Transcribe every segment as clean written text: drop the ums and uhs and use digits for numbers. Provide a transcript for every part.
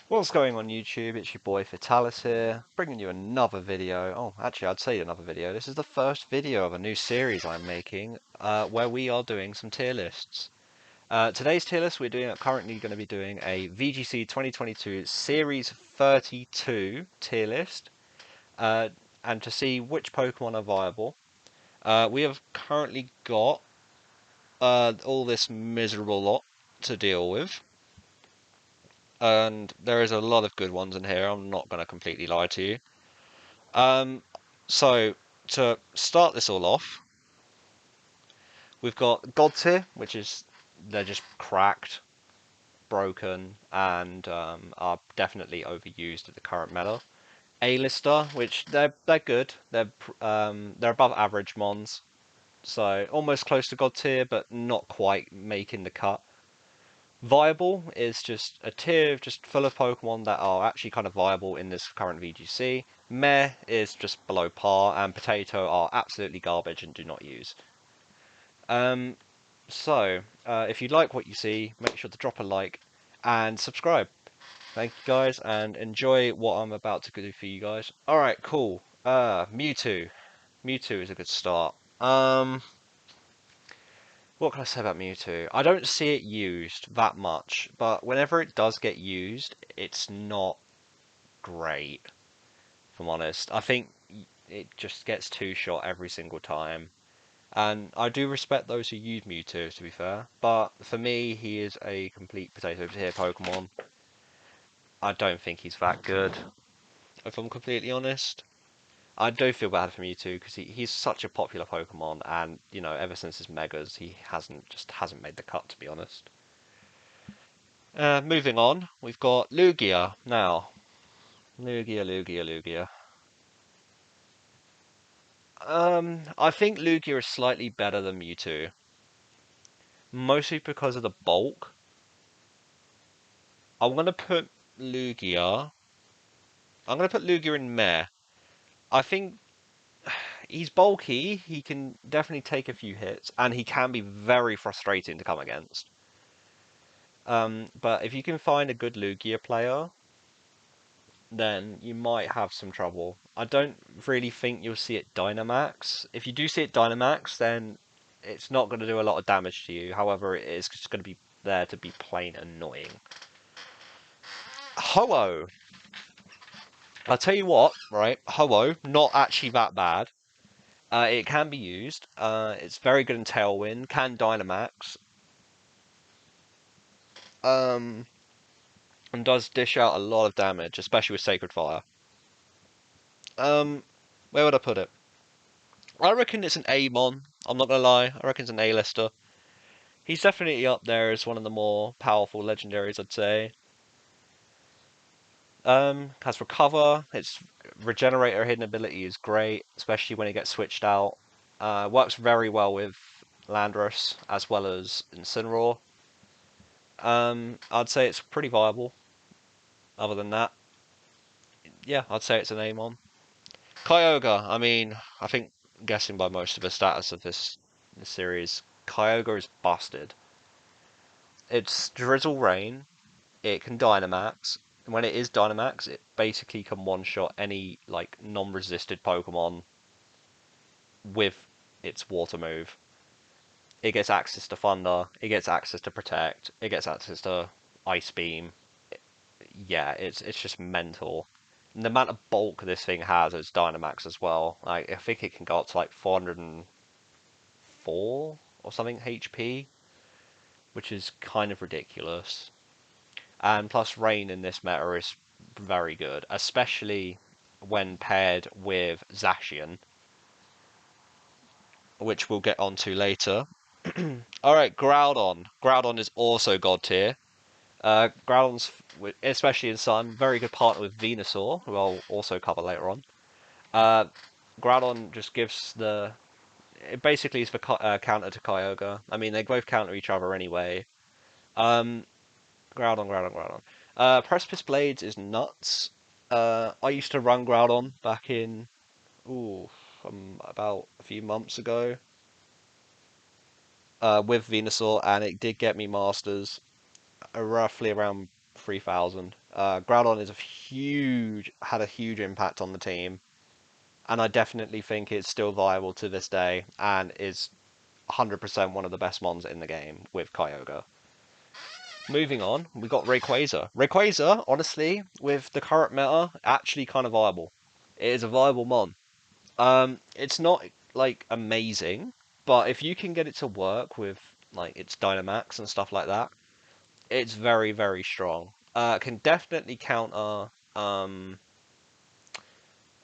What's going on YouTube? It's your boy Vitalis here, bringing you another video. Oh, actually I'd say another video. This is the first video of a new series I'm making, where we are doing some tier lists. Today's tier list currently going to be doing a VGC 2022 Series 32 tier list, and to see which Pokemon are viable. We have currently got all this miserable lot to deal with. And there is a lot of good ones in here. I'm not going to completely lie to you. Um, so to start this all off, we've got God tier, which is they're just cracked, broken, and are definitely overused at the current meta. A-lister, which they're good. They're above average mons, so almost close to God tier, but not quite making the cut. Viable is just a tier just full of Pokemon that are actually kind of viable in this current VGC. Meh is just below par, and Potato are absolutely garbage and do not use. Um, if you like what you see, make sure to drop a like and subscribe. Thank you guys, and enjoy what I'm about to do for you guys. Alright, cool. Mewtwo. Mewtwo is a good start. What can I say about Mewtwo? I don't see it used that much, but whenever it does get used, it's not great, if I'm honest. I think it just gets two-shot every single time. And I do respect those who use Mewtwo, to be fair, but for me, he is a complete potato tier Pokemon. I don't think he's that good, if I'm completely honest. I do feel bad for Mewtwo because he's such a popular Pokemon, and you know, ever since his Megas, he hasn't made the cut, to be honest. Moving on, we've got Lugia now. Lugia. I think Lugia is slightly better than Mewtwo, mostly because of the bulk. I'm gonna put Lugia. I'm gonna put Lugia in Meh. I think he's bulky. He can definitely take a few hits, and he can be very frustrating to come against. But if you can find a good Lugia player, then you might have some trouble. I don't really think you'll see it Dynamax. If you do see it Dynamax, then it's not going to do a lot of damage to you. However, it is just going to be there to be plain annoying. Ho-Oh! I'll tell you what, right? Ho-Oh, not actually that bad. It can be used. It's very good in Tailwind, can Dynamax. Um, and does dish out a lot of damage, especially with Sacred Fire. Um, where would I put it? I reckon it's an A-mon. I'm not gonna lie. I reckon it's an A-lister. He's definitely up there as one of the more powerful legendaries, I'd say. Has Recover. Its Regenerator hidden ability is great, especially when it gets switched out. Works very well with Landorus as well as Incineroar. I'd say it's pretty viable. Other than that, yeah, I'd say it's an A-mon. Kyogre. I mean, I think guessing by most of the status of this series, Kyogre is busted. It's Drizzle Rain. It can Dynamax. And when it is Dynamax, it basically can one-shot any like non-resisted Pokemon with its water move. It gets access to Thunder. It gets access to Protect. It gets access to Ice Beam. Yeah, it's just mental. And the amount of bulk this thing has is Dynamax as well. Like I think it can go up to like 404 or something HP, which is kind of ridiculous. And plus Rain in this meta is very good, especially when paired with Zacian, which we'll get onto later. Alright, Groudon. Groudon is also god tier. Groudon's, especially in Sun, very good partner with Venusaur, who I'll also cover later on. Uh, Groudon just gives the... It basically is the counter to Kyogre. I mean, they both counter each other anyway. Um, Groudon. Precipice Blades is nuts. I used to run Groudon back in, about a few months ago, with Venusaur, and it did get me Masters, roughly around 3000. Groudon is had a huge impact on the team, and I definitely think it's still viable to this day, and is 100% one of the best mons in the game with Kyogre. Moving on, we got Rayquaza. Rayquaza, honestly, with the current meta, actually kind of viable. It is a viable mon. It's not like amazing, but if you can get it to work with like its Dynamax and stuff like that, it's very, very strong. Can definitely counter Kyogre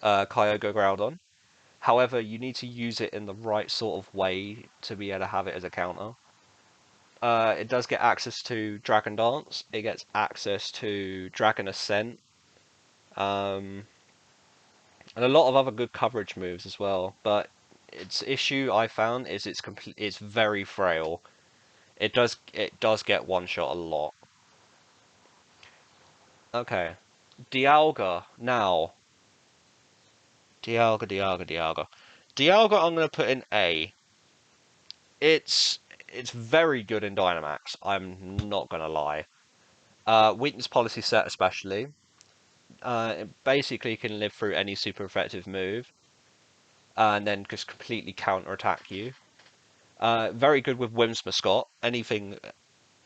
Groudon. However, you need to use it in the right sort of way to be able to have it as a counter. It does get access to Dragon Dance. It gets access to Dragon Ascent. And a lot of other good coverage moves as well. But its issue I found is it's very frail. It does get one shot a lot. Okay, Dialga now. Dialga. Dialga I'm gonna put in A. It's it's very good in Dynamax. I'm not gonna lie. Weakness policy set especially. It basically can live through any super effective move, and then just completely counter attack you. Very good with Whimsicott. Anything,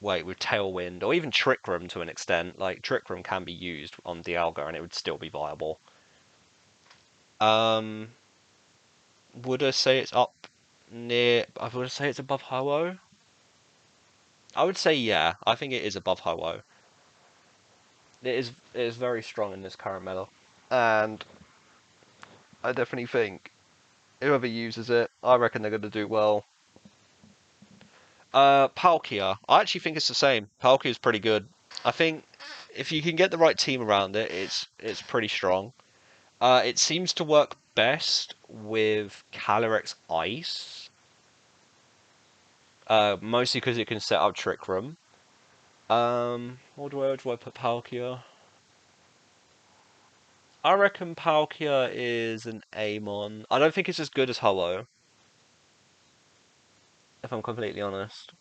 wait, with Tailwind, or even Trick Room to an extent. Like, Trick Room can be used on Dialga and it would still be viable. Um, would I say it's up near, I would say it's above Ho-Oh? I would say yeah, I think it is above Ho-Oh. It is very strong in this current meta. And I definitely think whoever uses it, I reckon they're going to do well. Palkia. I actually think it's the same. Palkia is pretty good. I think if you can get the right team around it, it's pretty strong. It seems to work best with Calyrex Ice. Mostly because it can set up Trick Room. What do I put Palkia? I reckon Palkia is an Amon. I don't think it's as good as Ho-Oh, if I'm completely honest.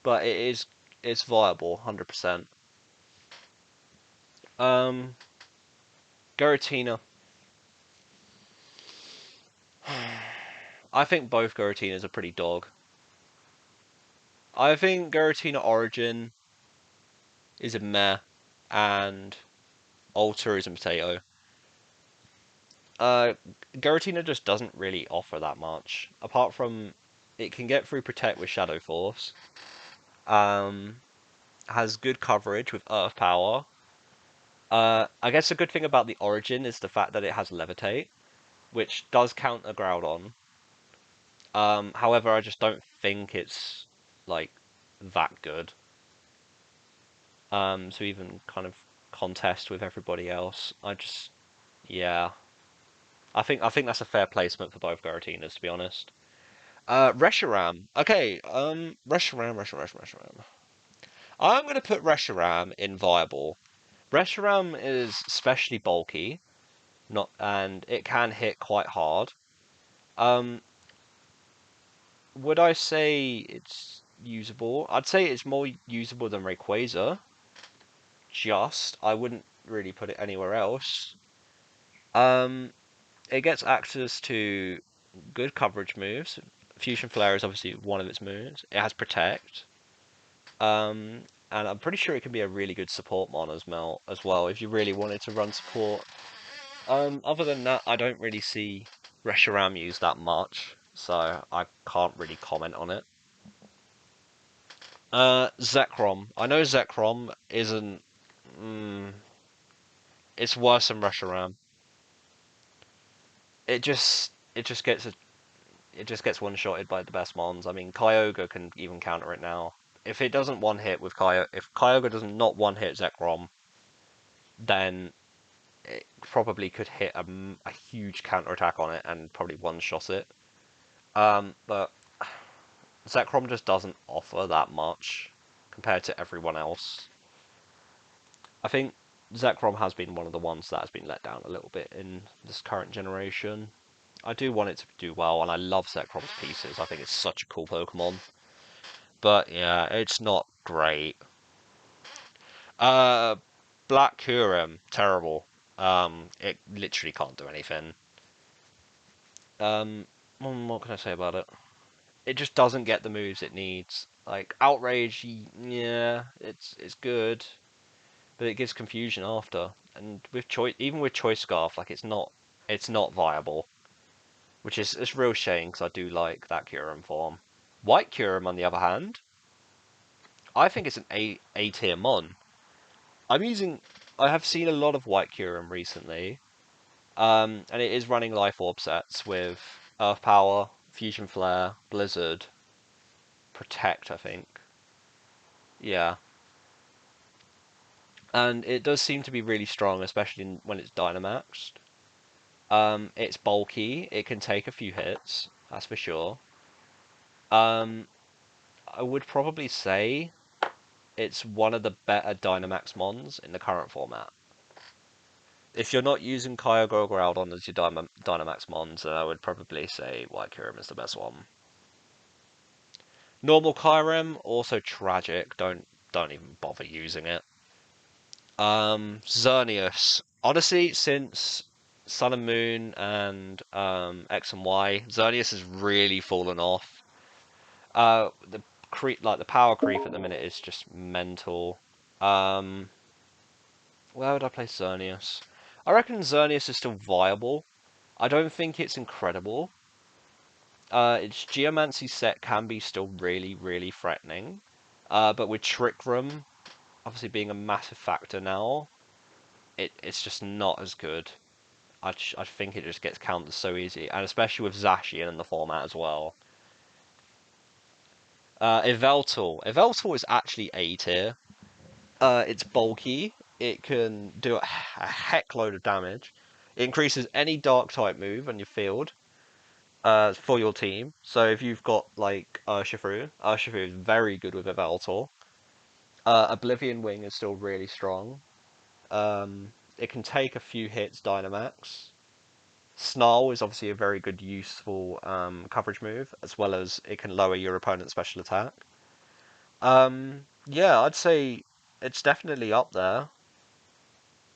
But it's viable, 100%. Um, Garatina. I think both Garatinas are pretty dog. I think Garatina Origin is a meh, and Alter is a potato. Uh, Garatina just doesn't really offer that much, apart from it can get through Protect with Shadow Force. Has good coverage with Earth Power. I guess the good thing about the Origin is the fact that it has Levitate, which does counter Groudon. However, I just don't think it's like that good. To even kind of contest with everybody else. Yeah. I think that's a fair placement for both Garatinas, to be honest. Reshiram. Okay, Reshiram. I'm gonna put Reshiram in viable. Reshiram is especially bulky, and it can hit quite hard. Um, would I say it's usable? I'd say it's more usable than Rayquaza. I wouldn't really put it anywhere else. Um, it gets access to good coverage moves. Fusion Flare is obviously one of its moves. It has Protect. And I'm pretty sure it can be a really good support mon as well if you really wanted to run support. Other than that, I don't really see Reshiram used that much, so I can't really comment on it. Zekrom. I know Zekrom isn't. Mm, it's worse than Reshiram. It just gets one-shotted by the best mons. I mean, Kyogre can even counter it now. If it doesn't one-hit with Kyogre, if Kyogre does not one-hit Zekrom, then it probably could hit a huge counter-attack on it and probably one-shot it. But Zekrom just doesn't offer that much compared to everyone else. I think Zekrom has been one of the ones that has been let down a little bit in this current generation. I do want it to do well, and I love Zekrom's pieces. I think it's such a cool Pokemon. But yeah, it's not great. Uh, Black Curium, terrible. It literally can't do anything. Um, what can I say about it? It just doesn't get the moves it needs. Like Outrage, yeah, it's good, but it gives confusion after. And with choice, even with Choice Scarf, like it's not viable, which is it's a real shame because I do like that Kyurem form. White Kyurem, on the other hand, I think it's an A tier mon. I'm using, I have seen a lot of White Kyurem recently, and it is running Life Orb sets with Earth Power, Fusion Flare, Blizzard, Protect, I think. Yeah. And it does seem to be really strong, especially when it's Dynamaxed. It's bulky. It can take a few hits, that's for sure. Um, I would probably say it's one of the better Dynamax mons in the current format. If you're not using Kyogre Groudon as your Dynamax mons, then I would probably say White Kyurem is the best one. Normal Kyurem, also tragic. Don't even bother using it. Zernius. Honestly, since Sun and Moon and X and Y, Zernius has really fallen off. The like the power creep at the minute is just mental. Um, where would I place Zernius? I reckon Zernius is still viable. I don't think it's incredible. Its Geomancy set can be still really, really threatening. But with Trick Room obviously being a massive factor now, it's just not as good. I think it just gets countered so easy, and especially with Zacian in the format as well. Yveltal is actually A tier. It's bulky. It can do a heck load of damage. It increases any dark type move on your field for your team. So if you've got like Urshifu is very good with Yveltal. Oblivion Wing is still really strong. It can take a few hits Dynamax. Snarl is obviously a very good, useful coverage move, as well as it can lower your opponent's special attack. Yeah, I'd say it's definitely up there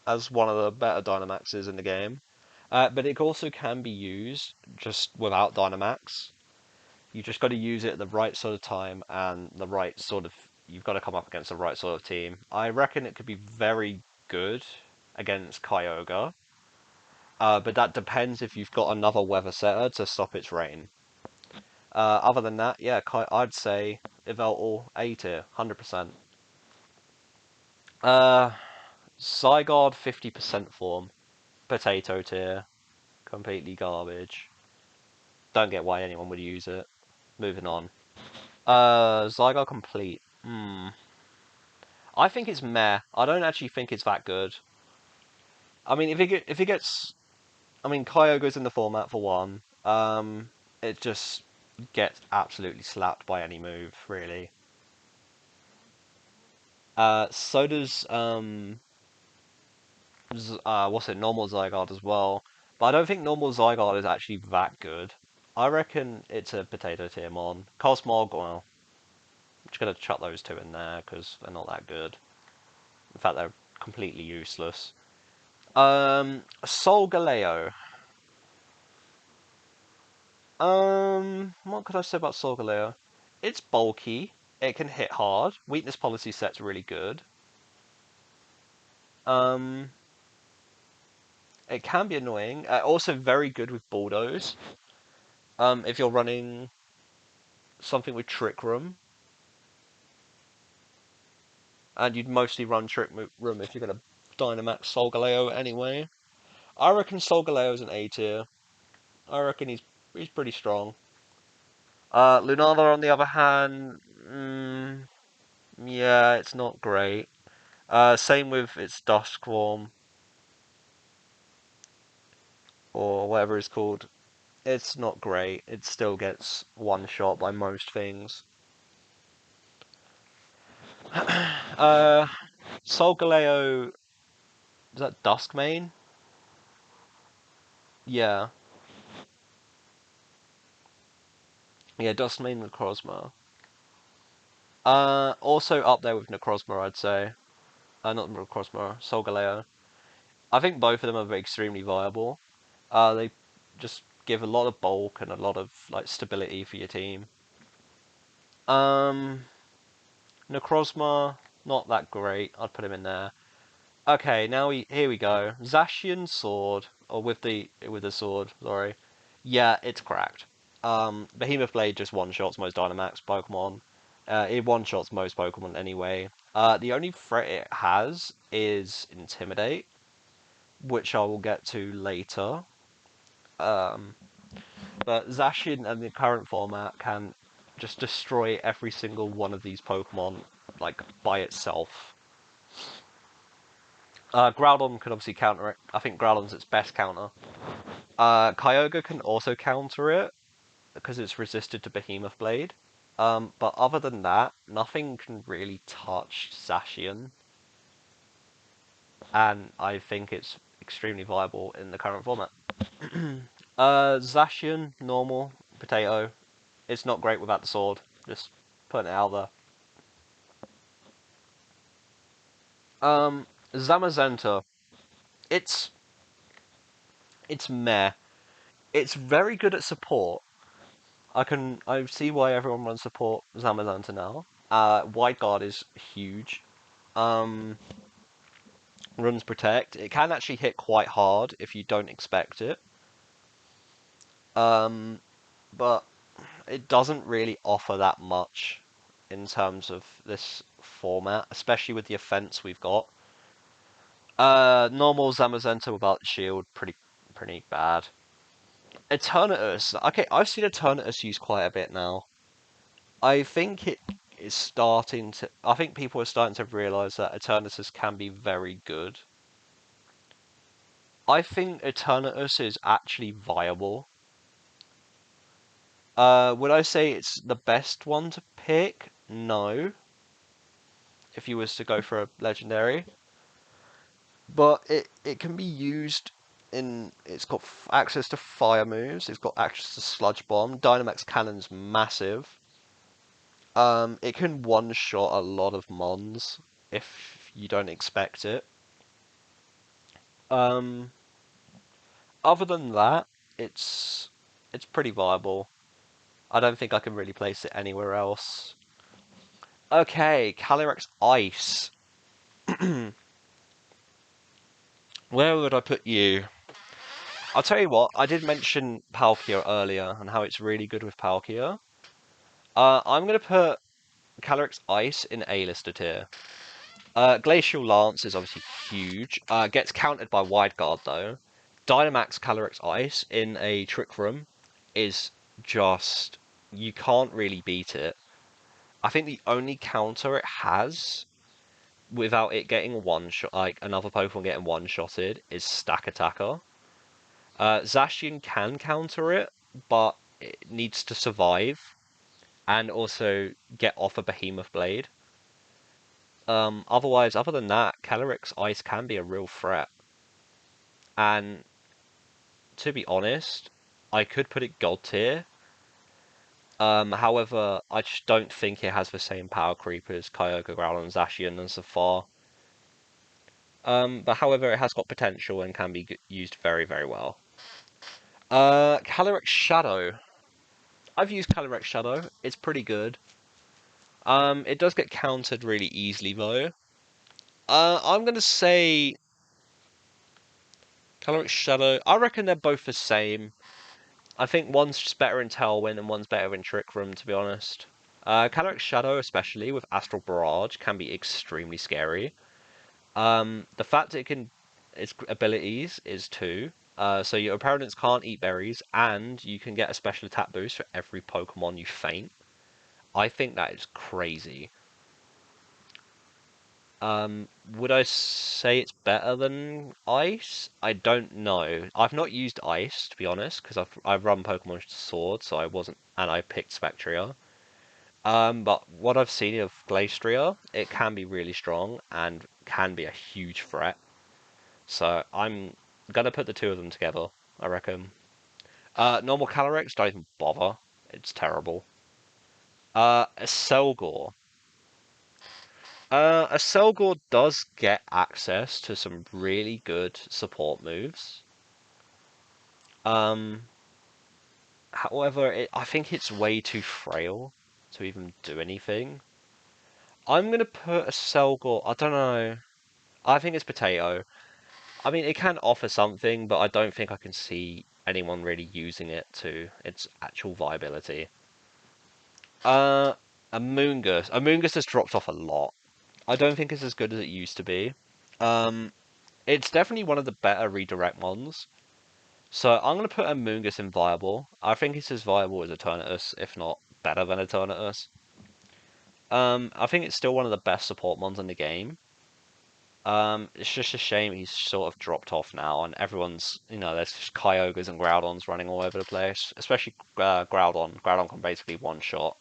as one of the better Dynamaxes in the game. But it also can be used just without Dynamax. You just got to use it at the right sort of time and the right sort of. You've got to come up against the right sort of team. I reckon it could be very good against Kyogre. But that depends if you've got another weather setter to stop its rain. Other than that, yeah, I'd say Yveltal A tier, 100%. Uh, Zygarde 50% form, potato tier, completely garbage. Don't get why anyone would use it. Moving on. Zygarde complete. I think it's meh. I don't actually think it's that good. I mean, if it gets, I mean, Kyogre's in the format for one. It just gets absolutely slapped by any move, really. So does what's it, normal Zygarde as well. But I don't think normal Zygarde is actually that good. I reckon it's a potato tier mon. Cosmog, well, I'm just gonna chuck those two in there because they're not that good. In fact, they're completely useless. Solgaleo. What could I say about Solgaleo? It's bulky. It can hit hard. Weakness policy set's really good. Um, it can be annoying. Also very good with Bulldoze. If you're running something with Trick Room, and you'd mostly run Room if you're gonna Dynamax Solgaleo anyway. I reckon Solgaleo's an A tier. I reckon he's pretty strong. Lunatha, on the other hand, yeah, it's not great. Same with its Dusk form, or whatever it's called. It's not great. It still gets one shot by most things. uh, Solgaleo, is that Duskmane? Yeah. Yeah, Duskmane Necrozma. Also up there with Necrozma, I'd say. Not Necrozma, Solgaleo. I think both of them are extremely viable. They just give a lot of bulk and a lot of like stability for your team. Um, Necrozma, not that great. I'd put him in there. Okay, here we go. Zacian sword, or with the sword. Sorry. Yeah, it's cracked. Behemoth Blade just one-shots most Dynamax Pokemon. It one-shots most Pokemon anyway. The only threat it has is Intimidate, which I will get to later. Um, but Zacian and the current format can just destroy every single one of these Pokemon, like, by itself. Groudon can obviously counter it. I think Groudon's its best counter. Kyogre can also counter it, because it's resisted to Behemoth Blade. But other than that, nothing can really touch Zacian. And I think it's extremely viable in the current format. Zacian, normal, potato. It's not great without the sword. Just putting it out there. Zamazenta. It's meh. It's very good at support. I see why everyone runs support Zamazenta now. Wide guard is huge. Runs protect. It can actually hit quite hard if you don't expect it. But it doesn't really offer that much in terms of this format, especially with the offense we've got. Normal Zamazenta without shield, pretty bad. Eternatus. Okay, I've seen Eternatus used quite a bit now. I think it is starting to. I think people are starting to realize that Eternatus can be very good. I think Eternatus is actually viable. Would I say it's the best one to pick? No. If you was to go for a legendary, but it can be used in. It's got access to fire moves. It's got access to Sludge Bomb. Dynamax Cannon's massive. It can one shot a lot of mons if you don't expect it. Um, Other than that, it's it's pretty viable. I don't think I can really place it anywhere else. Okay, Calyrex Ice. Where would I put you? I'll tell you what, I did mention Palkia earlier and how it's really good with Palkia. I'm going to put Calyrex Ice in A-lister tier. Glacial Lance is obviously huge. Gets countered by Wide Guard though. Dynamax Calyrex Ice in a Trick Room is just... you can't really beat it. I think the only counter it has without it getting one shot, like another Pokemon getting one-shotted, is Stack Attacker. Zacian can counter it, but it needs to survive and also get off a Behemoth Blade. Otherwise, other than that, Calyrex Ice can be a real threat. And to be honest, I could put it God tier. However, I just don't think it has the same power creep as Kyogre, Groudon, and Zacian and so far. But however, it has got potential and can be used very, very well. Calyrex Shadow. I've used Calyrex Shadow. It's pretty good. It does get countered really easily though. I'm gonna say Calyrex Shadow. I reckon they're both the same. I think one's just better in Tailwind and one's better in Trick Room, to be honest. Calyrex Shadow, especially with Astral Barrage, can be extremely scary. The fact its abilities is 2. So your opponents can't eat berries, and you can get a special attack boost for every Pokemon you faint. I think that is crazy. Would I say it's better than Ice? I don't know. I've not used Ice, to be honest, because I've run Pokemon Sword, so I wasn't, and I picked Spectria. But what I've seen of Glastrier, it can be really strong and can be a huge threat. So I'm gonna put the two of them together, I reckon. Normal Calyrex, don't even bother. It's terrible. A Selgor. A Selgor does get access to some really good support moves. Um, However, I think it's way too frail to even do anything. I'm gonna put a Selgor. I don't know. I think it's Potato. I mean, it can offer something, but I don't think I can see anyone really using it to its actual viability. Uh, Amoonguss. Amoonguss has dropped off a lot. I don't think it's as good as it used to be. Um, it's definitely one of the better redirect ones. So I'm going to put Amoonguss in viable. I think it's as viable as Eternatus, if not better than Eternatus. I think it's still one of the best support mons in the game. It's just a shame he's sort of dropped off now, and everyone's, there's just Kyogres and Groudons running all over the place, especially Groudon. Groudon can basically one-shot.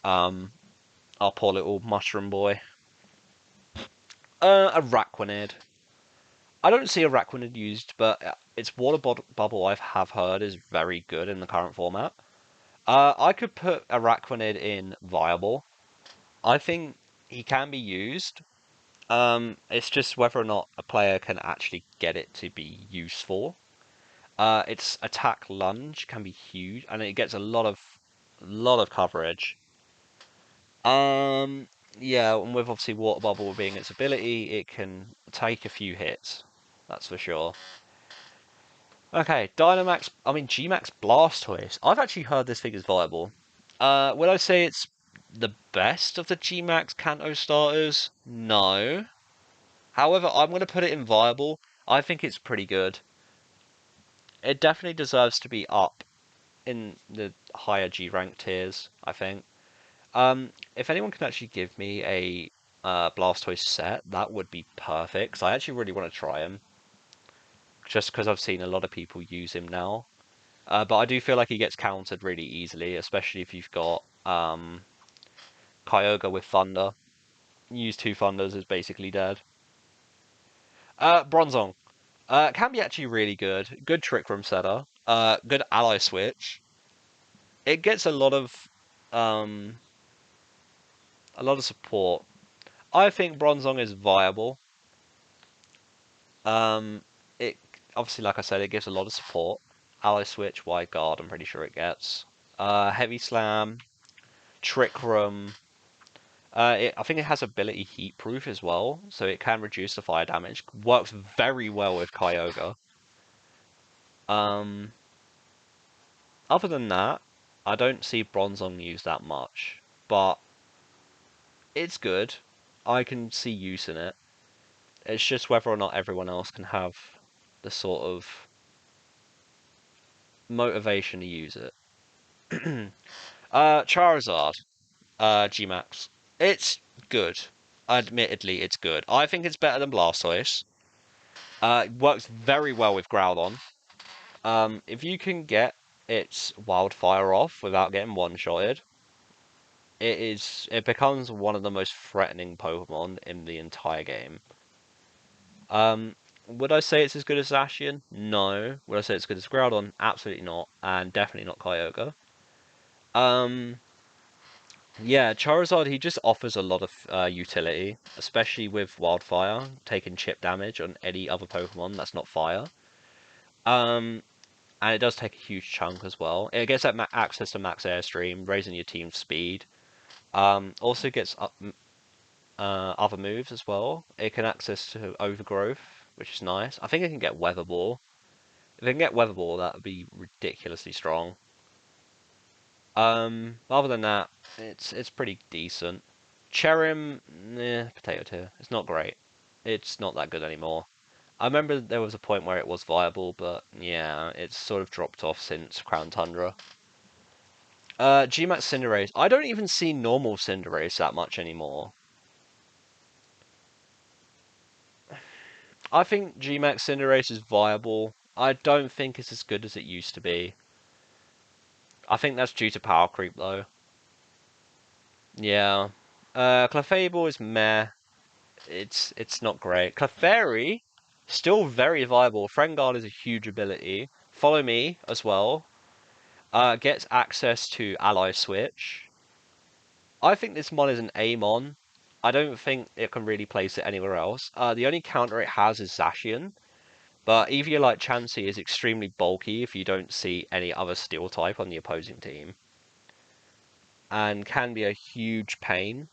Our poor little mushroom boy. Araquanid. I don't see Araquanid used, but its water bubble I have heard is very good in the current format. I could put Araquanid in viable. I think he can be used. It's just whether or not a player can actually get it to be useful. Its attack lunge can be huge, and it gets a lot of coverage. Um, yeah, and with obviously water bubble being its ability, it can take a few hits. That's for sure. Okay, Gmax Blastoise. I've actually heard this thing is viable. Would I say it's the best of the Gmax Kanto starters? No. However, I'm going to put it in viable. I think it's pretty good. It definitely deserves to be up in the higher G rank tiers, I think. If anyone can actually give me a Blastoise set, that would be perfect. 'Cause I actually really want to try him. Just because I've seen a lot of people use him now. But I do feel like he gets countered really easily, especially if you've got Kyogre with Thunder. Use two Thunders is basically dead. Bronzong. Can be actually really good. Good Trick Room setter. Good ally switch. It gets um, a lot of support. I think Bronzong is viable. It obviously, like I said, it gives a lot of support. Ally switch, wide guard. I'm pretty sure it gets. Heavy slam, Trick Room. I think it has ability heat proof as well, so it can reduce the fire damage. Works very well with Kyogre. Um, Other than that, I don't see Bronzong used that much, but it's good. I can see use in it. It's just whether or not everyone else can have the sort of motivation to use it. Charizard, Gmax. It's good. Admittedly, it's good. I think it's better than Blastoise. It works very well with Groudon. If you can get its Wildfire off without getting one-shotted, it becomes one of the most threatening Pokemon in the entire game. Would I say it's as good as Zacian? No. Would I say it's as good as Groudon? Absolutely not, and definitely not Kyogre. Um, yeah, Charizard, he just offers a lot of utility, especially with Wildfire, taking chip damage on any other Pokemon that's not fire. Um, and it does take a huge chunk as well. It gets that access to max airstream, raising your team's speed. Also gets other moves as well. It can access to Overgrowth, which is nice. I think it can get Weather Ball. If it can get Weather Ball, that would be ridiculously strong. Other than that, it's pretty decent. Cherrim, potato tier. It's not great. It's not that good anymore. I remember there was a point where it was viable, but yeah, it's sort of dropped off since Crown Tundra. Gmax Cinderace. I don't even see normal Cinderace that much anymore. I think Gmax Cinderace is viable. I don't think it's as good as it used to be. I think that's due to power creep, though. Yeah. Clefable is meh. It's not great. Clefairy, still very viable. Friend Guard is a huge ability. Follow Me as well. Gets access to Ally Switch. I think this mon is an Amon. I don't think it can really place it anywhere else. The only counter it has is Zacian, but Eviolite Chansey is extremely bulky if you don't see any other steel type on the opposing team, and can be a huge pain,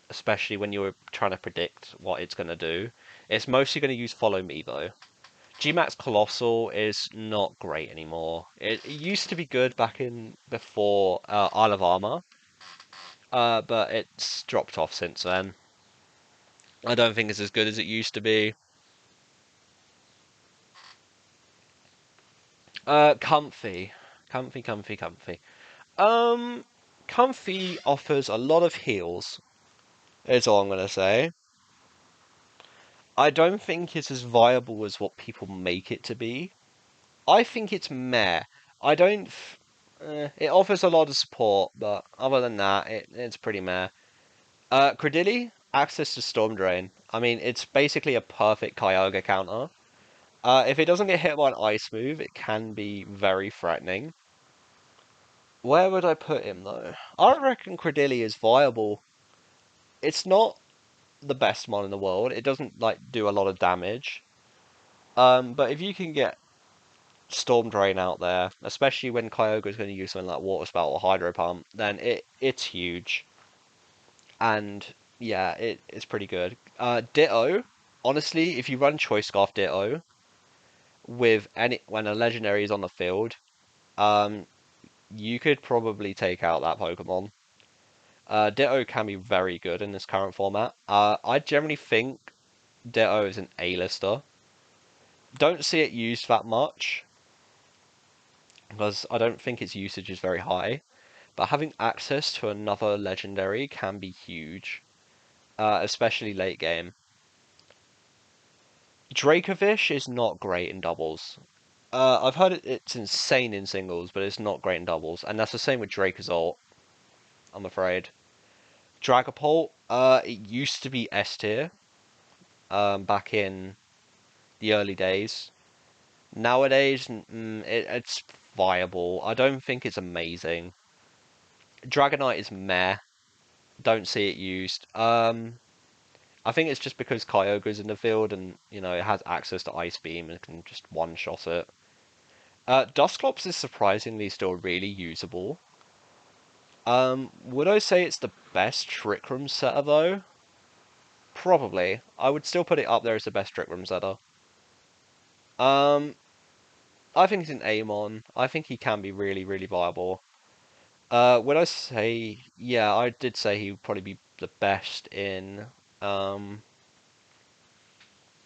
especially when you're trying to predict what it's going to do. It's mostly going to use Follow Me though. Gmax Colossal is not great anymore. It used to be good back in before Isle of Armor, but it's dropped off since then. I don't think it's as good as it used to be. Comfy. Comfy, comfy, comfy. Um, Comfy offers a lot of heals, is all I'm gonna say. I don't think it's as viable as what people make it to be. I think it's meh. I don't. It offers a lot of support, but other than that, it's pretty meh. Credilli, access to Storm Drain. I mean, it's basically a perfect Kyogre counter. If it doesn't get hit by an ice move, it can be very threatening. Where would I put him though? I reckon Credilli is viable. It's not the best mon in the world. It doesn't like do a lot of damage. But if you can get Storm Drain out there, especially when Kyogre is going to use something like Water Spout or Hydro Pump, then it's huge. And yeah, it's pretty good. Ditto, honestly, if you run Choice Scarf Ditto with any when a legendary is on the field, um, you could probably take out that Pokemon. Ditto can be very good in this current format. I generally think Ditto is an A-lister. Don't see it used that much because I don't think its usage is very high. But having access to another legendary can be huge, especially late game. Dracovish is not great in doubles. I've heard it's insane in singles, but it's not great in doubles, and that's the same with Dracozolt, I'm afraid. Dragapult, it used to be S tier, back in the early days. Nowadays, it's viable. I don't think it's amazing. Dragonite is meh. Don't see it used. I think it's just because Kyogre's in the field and, it has access to Ice Beam and can just one-shot it. Dusclops is surprisingly still really usable. Would I say it's the best Trick Room setter, though? Probably. I would still put it up there as the best Trick Room setter. Um, I think he's an Amon. I think he can be really, really viable. Would I say... Yeah, I did say he would probably be the best um,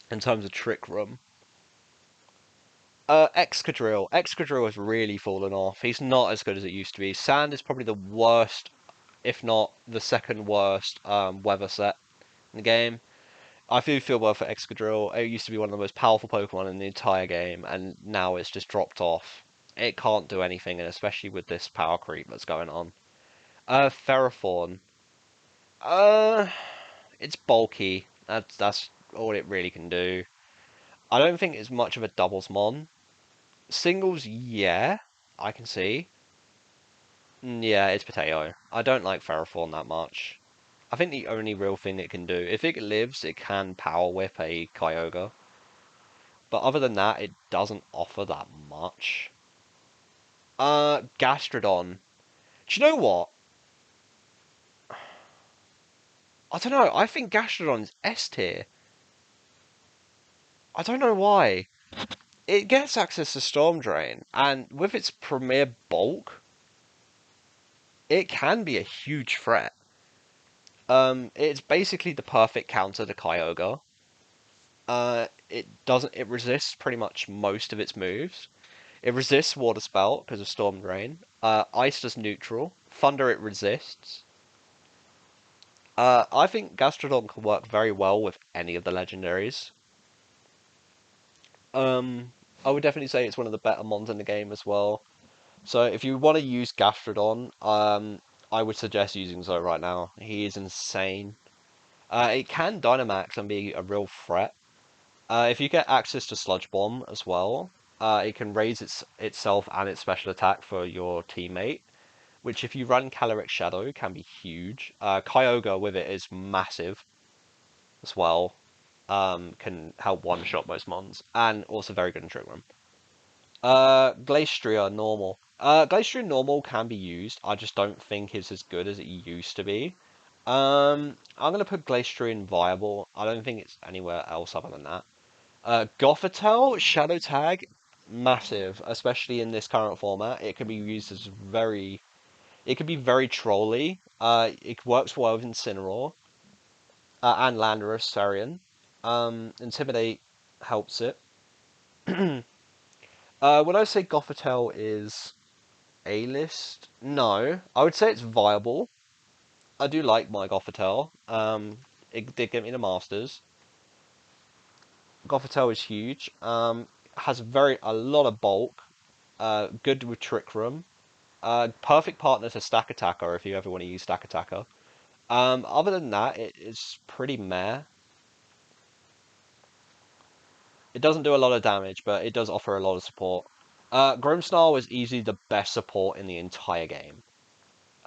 in terms of Trick Room. Excadrill. Excadrill has really fallen off. He's not as good as it used to be. Sand is probably the worst, if not the second worst, weather set in the game. I do feel well for Excadrill. It used to be one of the most powerful Pokemon in the entire game, and now it's just dropped off. It can't do anything, and especially with this power creep that's going on. Ferrothorn. Uh, it's bulky. That's all it really can do. I don't think it's much of a doubles mon. Singles, yeah, I can see. Yeah, it's Potato. I don't like Ferrothorn that much. I think the only real thing it can do, if it lives, it can Power Whip a Kyogre. But other than that, it doesn't offer that much. Gastrodon. Do you know what? I don't know. I think Gastrodon's S tier. I don't know why. It gets access to Storm Drain, and with its premier bulk, it can be a huge threat. It's basically the perfect counter to Kyogre. It resists pretty much most of its moves. It resists Water Spout because of Storm Drain. Ice does neutral. Thunder it resists. I think Gastrodon can work very well with any of the legendaries. I would definitely say it's one of the better mons in the game as well. So if you want to use Gastrodon, I would suggest using Zoe right now. He is insane. It can Dynamax and be a real threat. If you get access to Sludge Bomb as well, it can raise itself and its special attack for your teammate, which if you run Caloric Shadow can be huge. Kyogre with it is massive as well. Can help one-shot most mons, and also very good in Trick Room. Glastrier normal. Glastrier normal can be used. I just don't think it's as good as it used to be. I'm gonna put Glastrier viable. I don't think it's anywhere else other than that. Gothitelle Shadow Tag, massive, especially in this current format. It can be used as very, it can be very trolly. It works well with Incineroar and Landorus, Sarian. Intimidate helps it. Would I say Gothitelle is A-list? No, I would say it's viable. I do like my Gothitelle. It did get me the Masters. Gothitelle is huge. Has a lot of bulk. Good with Trick Room. Perfect partner to Stack Attacker if you ever want to use Stack Attacker. Other than that, it's pretty meh. It doesn't do a lot of damage, but it does offer a lot of support. Grimmsnarl is easily the best support in the entire game.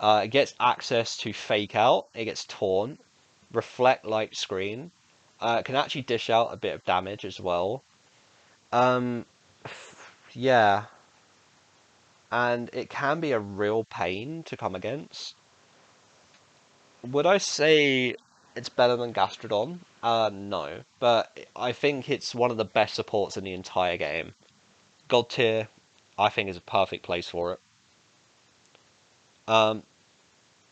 It gets access to Fake Out, it gets Taunt, Reflect Light Screen. It can actually dish out a bit of damage as well. Um, yeah, and it can be a real pain to come against. Would I say it's better than Gastrodon? No, but I think it's one of the best supports in the entire game. God tier, I think is a perfect place for it. Um,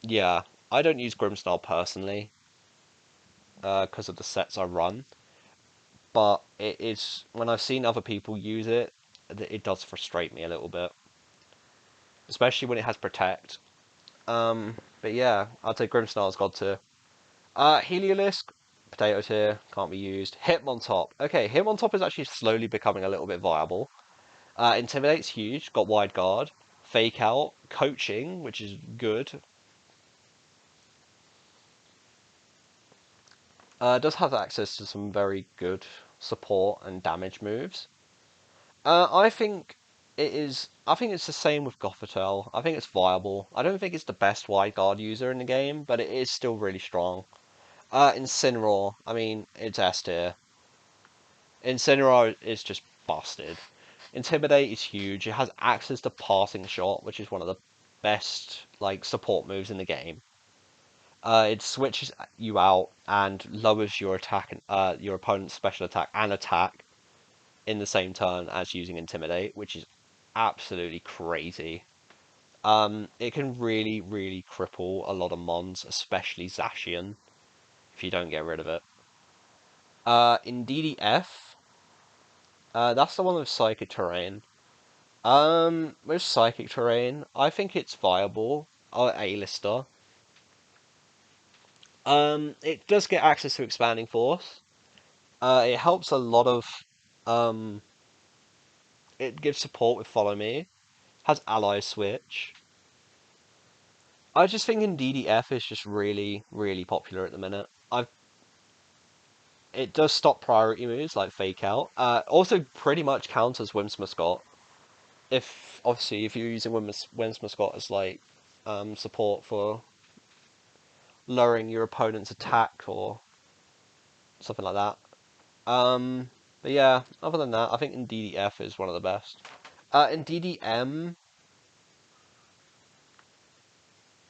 yeah, I don't use Grimmsnarl personally, because of the sets I run, but it is when I've seen other people use it, it does frustrate me a little bit, especially when it has Protect. But yeah, I'd say Grimmsnarl's God tier. Heliolisk, potato tier, can't be used. Hitmontop. Okay, Hitmontop is actually slowly becoming a little bit viable. Intimidate's huge, got wide guard. Fake out, coaching, which is good. Does have access to some very good support and damage moves. I think it is. I think it's the same with Gothitelle. I think it's viable. I don't think it's the best wide guard user in the game, but it is still really strong. Incineroar. I mean, it's S tier. Incineroar is just busted. Intimidate is huge. It has access to Passing Shot, which is one of the best like support moves in the game. It switches you out and lowers your attack and your opponent's special attack and attack in the same turn as using Intimidate, which is absolutely crazy. It can really, really cripple a lot of mons, especially Zacian, if you don't get rid of it. In DDF, that's the one with Psychic Terrain. With Psychic Terrain, I think it's viable. A-lister. It does get access to Expanding Force. It helps a lot of, um, it gives support with Follow Me. Has Ally Switch. I just think in DDF is just really, really popular at the minute. It does stop priority moves like Fake Out. Also pretty much counters Whimsicott. If you're using Whimsicott as like support for lowering your opponent's attack or something like that. But yeah, other than that, I think in DDF is one of the best. In DDM,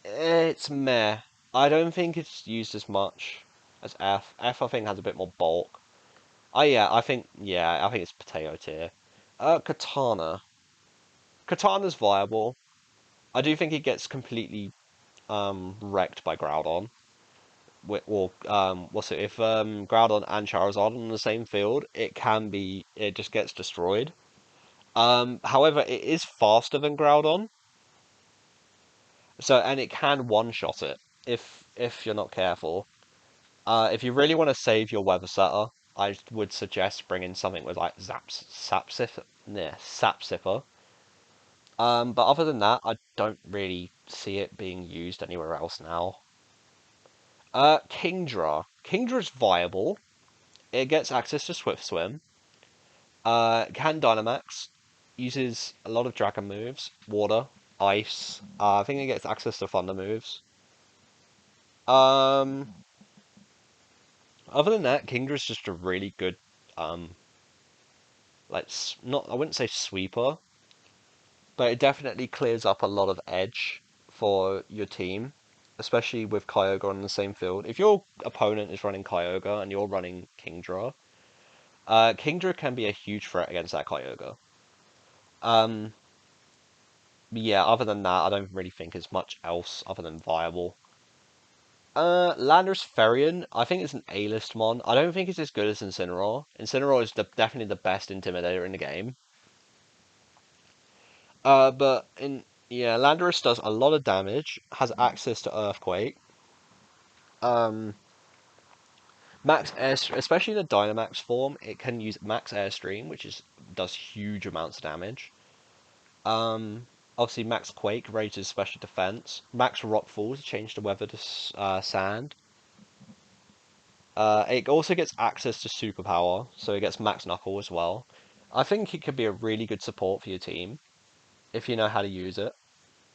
it's meh. I don't think it's used as much as F. F I think has a bit more bulk. I think it's potato tier. Katana. Katana's viable. I do think it gets completely wrecked by Groudon. Or what's it? If Groudon and Charizard are on the same field, it just gets destroyed. However, it is faster than Groudon, and it can one-shot it if you're not careful. If you really want to save your Weather Setter, I would suggest bringing something with like Sapsipper. But other than that, I don't really see it being used anywhere else now. Kingdra. Kingdra's viable. It gets access to Swift Swim. Can Dynamax. Uses a lot of Dragon moves. Water. Ice. I think it gets access to Thunder moves. Um, Other than that, Kingdra is just a really good, um, like not I wouldn't say sweeper, but it definitely clears up a lot of edge for your team, especially with Kyogre on the same field. If your opponent is running Kyogre and you're running Kingdra, Kingdra can be a huge threat against that Kyogre. Um, yeah, other than that, I don't really think there's much else other than viable. Landorus Therian, I think it's an A-list mon. I don't think it's as good as Incineroar. Incineroar is definitely the best Intimidator in the game. But yeah, Landorus does a lot of damage, has access to Earthquake. Um, Max Air, especially the Dynamax form, it can use Max Airstream, which does huge amounts of damage. Um, Obviously Max Quake raises special defense. Max Rockfall to change the weather to sand. It also gets access to Superpower, so it gets Max Knuckle as well. I think it could be a really good support for your team if you know how to use it.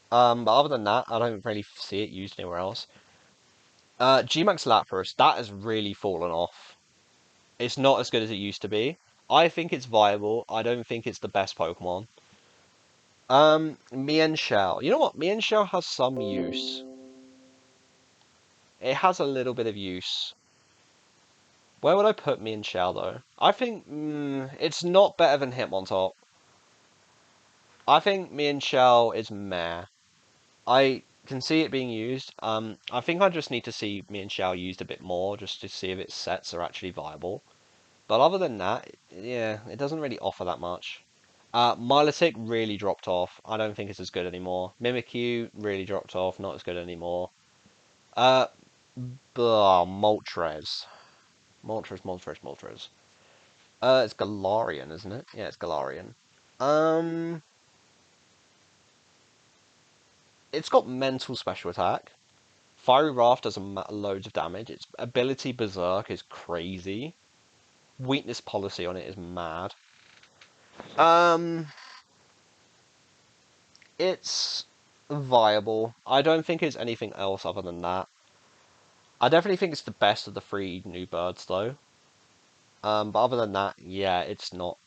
But other than that, I don't really see it used anywhere else. Gmax Lapras, that has really fallen off. It's not as good as it used to be. I think it's viable. I don't think it's the best Pokemon. Mienshao. You know what? Mienshao has some use. It has a little bit of use. Where would I put Mienshao though? I think it's not better than Hitmontop. I think Mienshao is meh. I can see it being used. I think I just need to see Mienshao used a bit more just to see if its sets are actually viable. But other than that, yeah, it doesn't really offer that much. Milotic really dropped off. I don't think it's as good anymore. Mimikyu really dropped off, not as good anymore. Uh, Moltres. Moltres. It's Galarian, isn't it? Yeah, it's Galarian. Um, it's got mental special attack. Fiery Raft does loads of damage. Its ability Berserk is crazy. Weakness policy on it is mad. Um, it's viable. I don't think it's anything else other than that. I definitely think it's the best of the three new birds, though. But other than that, yeah, it's not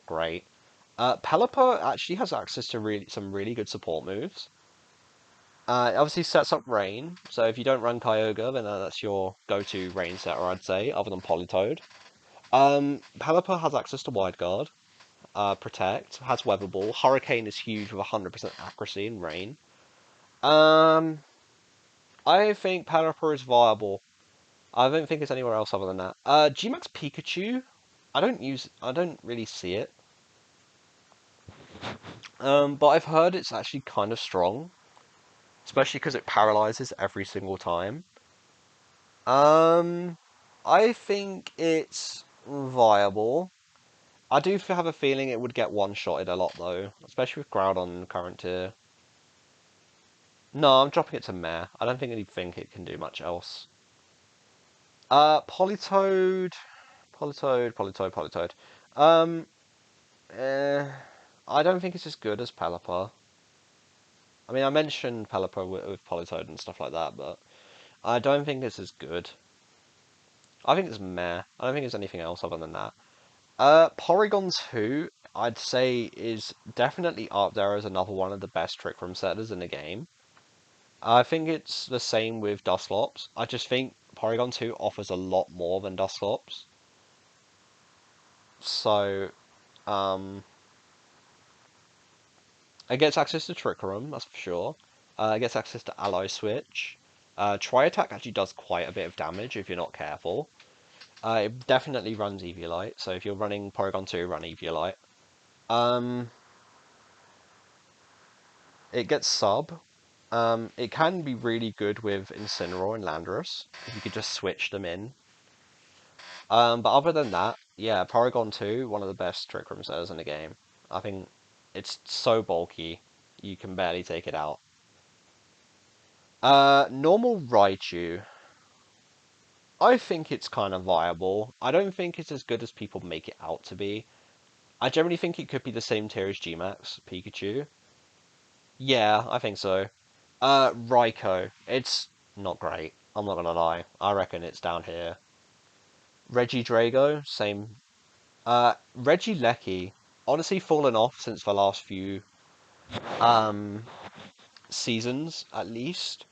great. Pelipper actually has access to some really good support moves. It obviously sets up Rain, so if you don't run Kyogre, then that's your go-to Rain setter, I'd say, other than Politoed. Pelipper has access to Wide Guard, Protect, has Weather Ball. Hurricane is huge with 100% accuracy in Rain. Um, I think Pelipper is viable. I don't think it's anywhere else other than that. Gmax Pikachu, I don't really see it. But I've heard it's actually kind of strong, especially because it paralyzes every single time. Um, I think it's viable. I do have a feeling it would get one-shotted a lot though, especially with Groudon current tier. No, I'm dropping it to Meh. I don't think it can do much else. Politoed, Politoed. Um, eh, I don't think it's as good as Pelipper. I mean, I mentioned Pelipper with Politoed and stuff like that, but I don't think it's as good. I think it's meh. I don't think it's anything else other than that. Porygon 2, I'd say, is definitely up there as another one of the best Trick Room setters in the game. I think it's the same with Dusclops. I just think Porygon 2 offers a lot more than Dusclops. So, um, it gets access to Trick Room, that's for sure. It gets access to Ally Switch. Tri-Attack actually does quite a bit of damage if you're not careful. It definitely runs Eviolite, so if you're running Porygon 2, run Eviolite. Um, it gets Sub. It can be really good with Incineroar and Landorus, if you could just switch them in. But other than that, yeah, Porygon 2, one of the best Trick Room setters in the game. I think it's so bulky, you can barely take it out. Normal Raichu. I think it's kind of viable. I don't think it's as good as people make it out to be. I generally think it could be the same tier as Gmax Pikachu. Yeah, I think so. Raikou. It's not great. I'm not gonna lie. I reckon it's down here. Reggie Drago, same. Reggie Lecky, honestly fallen off since the last few um seasons at least.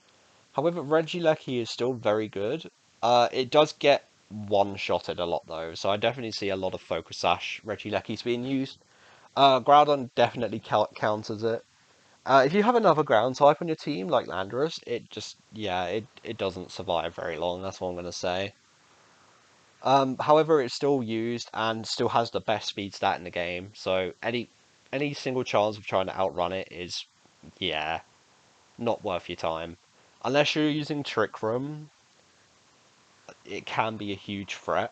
However, Reggie Lecky is still very good. It does get one-shotted a lot though, so I definitely see a lot of Focus Sash Reggie Lecky's being used. Groudon definitely counters it. If you have another ground type on your team, like Landorus, it just, yeah, it doesn't survive very long, that's what I'm going to say. However, it's still used and still has the best speed stat in the game, so any single chance of trying to outrun it is, yeah, not worth your time. Unless you're using Trick Room, it can be a huge threat.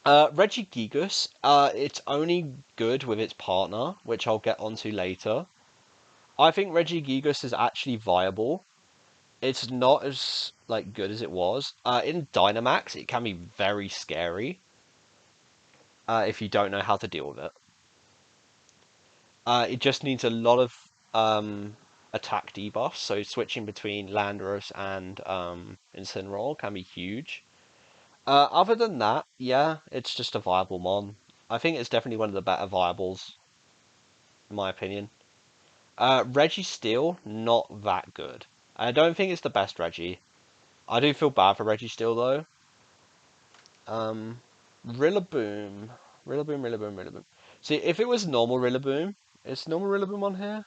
Reggie Gigas, it's only good with its partner, which I'll get onto later. I think Reggie Gigas is actually viable. It's not as like good as it was. In Dynamax, it can be very scary if you don't know how to deal with it. It just needs a lot of attack debuffs, so switching between Landorus and Incineroar can be huge. Other than that, yeah, it's just a viable mon. I think it's definitely one of the better viables, in my opinion. Reggie Steele, not that good. I don't think it's the best Reggie. I do feel bad for Reggie Steele though. Um, Rillaboom, Rillaboom. See, if it was normal Rillaboom, is normal Rillaboom on here?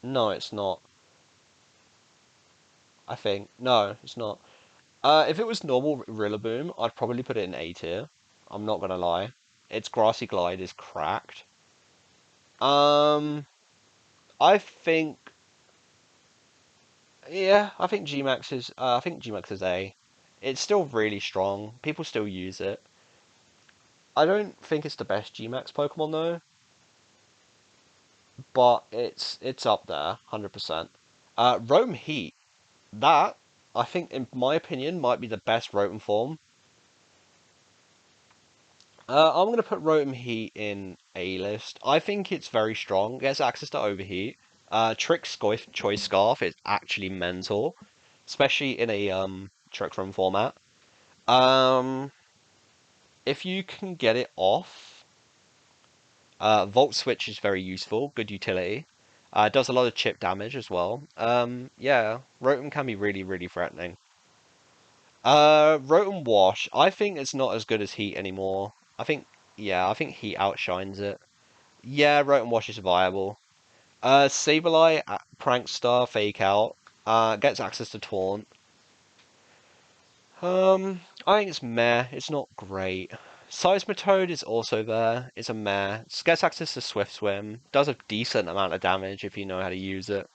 No, it's not. I think no, it's not. If it was normal Rillaboom, I'd probably put it in A tier. I'm not gonna lie. Its Grassy Glide is cracked. Um, I think, yeah, I think Gmax is A. It's still really strong. People still use it. I don't think it's the best Gmax Pokemon though, but it's up there, 100%. Rotom Heat, that I think, in my opinion, might be the best Rotom form. I'm gonna put Rotom Heat in A list. I think it's very strong. Gets access to Overheat. Choice Scarf is actually mental, especially in a Trick Room format. Um, if you can get it off, Volt Switch is very useful, good utility. Does a lot of chip damage as well. Yeah, Rotom can be really, really threatening. Rotom Wash, I think it's not as good as Heat anymore. Yeah, I think Heat outshines it. Yeah, Rotom Wash is viable. Sableye, Prankster, Fake Out, gets access to Taunt. I think it's meh. It's not great. Seismitoad is also there. It's a meh. Gets access to Swift Swim. Does a decent amount of damage if you know how to use it.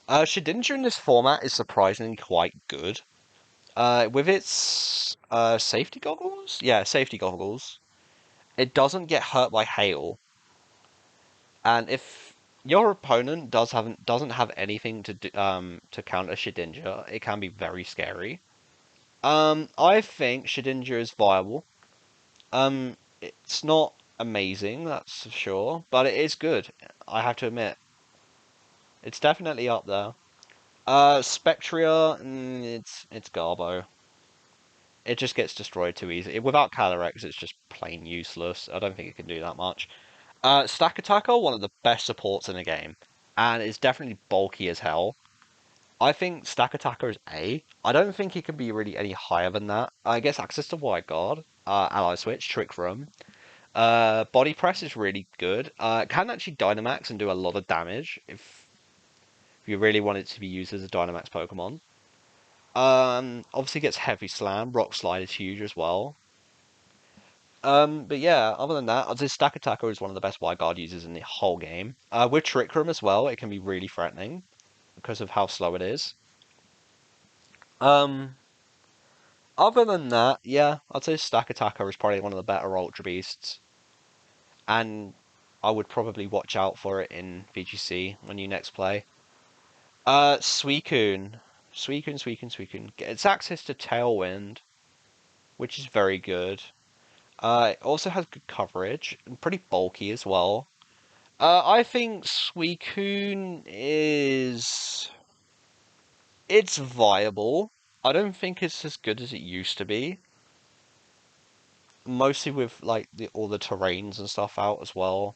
Shedinja in this format is surprisingly quite good. With its safety goggles? Yeah, safety goggles. It doesn't get hurt by hail. And if your opponent doesn't have anything to counter Shedinja, it can be very scary. I think Shedinja is viable. It's not amazing, that's for sure, but it is good. I have to admit, it's definitely up there. Spectria, it's Garbo. It just gets destroyed too easily. Without Calyrex, it's just plain useless. I don't think it can do that much. Stack Attacker, one of the best supports in the game, and it's definitely bulky as hell. I think Stack Attacker is A. I don't think he can be really any higher than that. I guess access to Wide Guard, Ally Switch, Trick Room. Body Press is really good. It can actually Dynamax and do a lot of damage if you really want it to be used as a Dynamax Pokemon. Obviously gets Heavy Slam. Rock Slide is huge as well. But yeah, other than that, I'd say Stack Attacker is one of the best Wide Guard users in the whole game. With Trick Room as well, it can be really threatening because of how slow it is. Um, Other than that, yeah, I'd say Stack Attacker is probably one of the better Ultra Beasts. And I would probably watch out for it in VGC when you next play. Suicune. Gets access to Tailwind, which is very good. It also has good coverage and pretty bulky as well. I think Suicune is... It's viable. I don't think it's as good as it used to be. Mostly with like all the terrains and stuff out as well.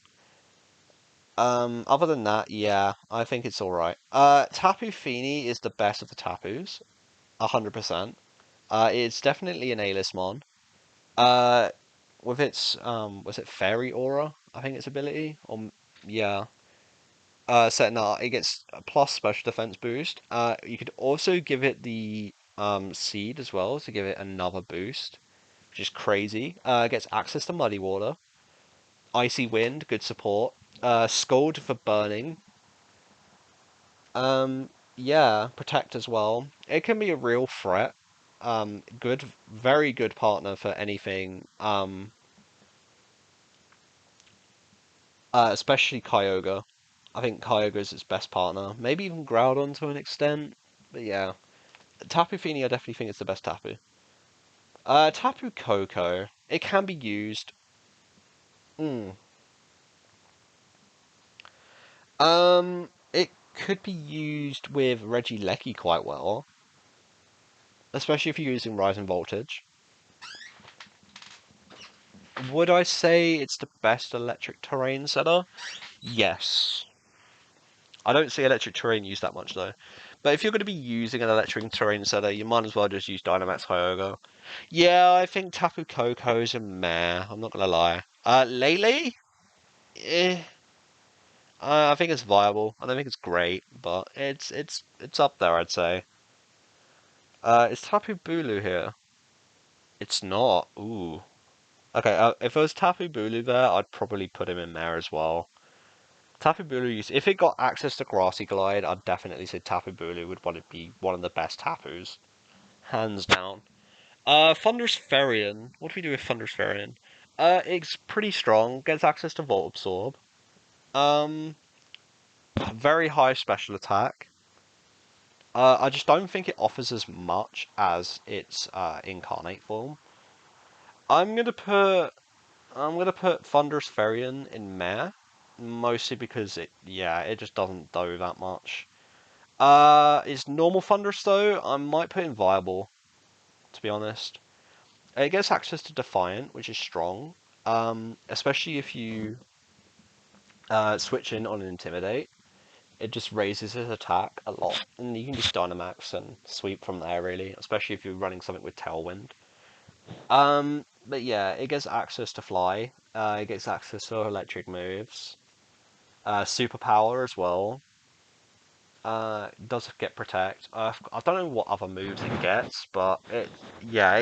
Other than that, yeah, I think it's alright. Tapu Fini is the best of the Tapus, 100%. It's definitely an A-list mon. Uh, with its was it Fairy Aura? I think its ability, or yeah. Setting up, it gets a plus special defense boost. You could also give it the seed as well to give it another boost, which is crazy. It gets access to Muddy Water, Icy Wind, good support. Scald for burning. Yeah, Protect as well. It can be a real threat. Good, very good partner for anything. Especially Kyogre. I think Kyogre is its best partner. Maybe even Groudon to an extent. But yeah. Tapu Fini, I definitely think it's the best Tapu. Tapu Koko. It can be used. Mm. It could be used with Reggie Lecky quite well. Especially if you're using Rising Voltage. Would I say it's the best electric terrain setter? Yes. I don't see electric terrain used that much though. But if you're going to be using an electric terrain setter, you might as well just use Dynamax Kyogre. Yeah, I think Tapu Koko's a meh. I'm not going to lie. Lele? Eh. I think it's viable. I don't think it's great, but it's up there, I'd say. Is Tapu Bulu here? It's not. Ooh. Okay, if it was Tapu Bulu there, I'd probably put him in there as well. Tapu Bulu, if it got access to Grassy Glide, I'd definitely say Tapu Bulu would want to be one of the best Tapus. Hands down. Thunderous Ferian. What do we do with Thunderous Ferian? It's pretty strong. Gets access to Volt Absorb. Um, very high special attack. I just don't think it offers as much as its incarnate form. I'm gonna put Thunderous Ferian in Mare, mostly because it just doesn't do that much. Is normal Thunderous though? I might put in Viable, to be honest. It gets access to Defiant, which is strong. Especially if you switch in on an Intimidate. It just raises his attack a lot, and you can just Dynamax and sweep from there, really. Especially if you're running something with Tailwind. But yeah, it gets access to Fly. It gets access to electric moves. Superpower as well. Does get Protect. I don't know what other moves it gets, but it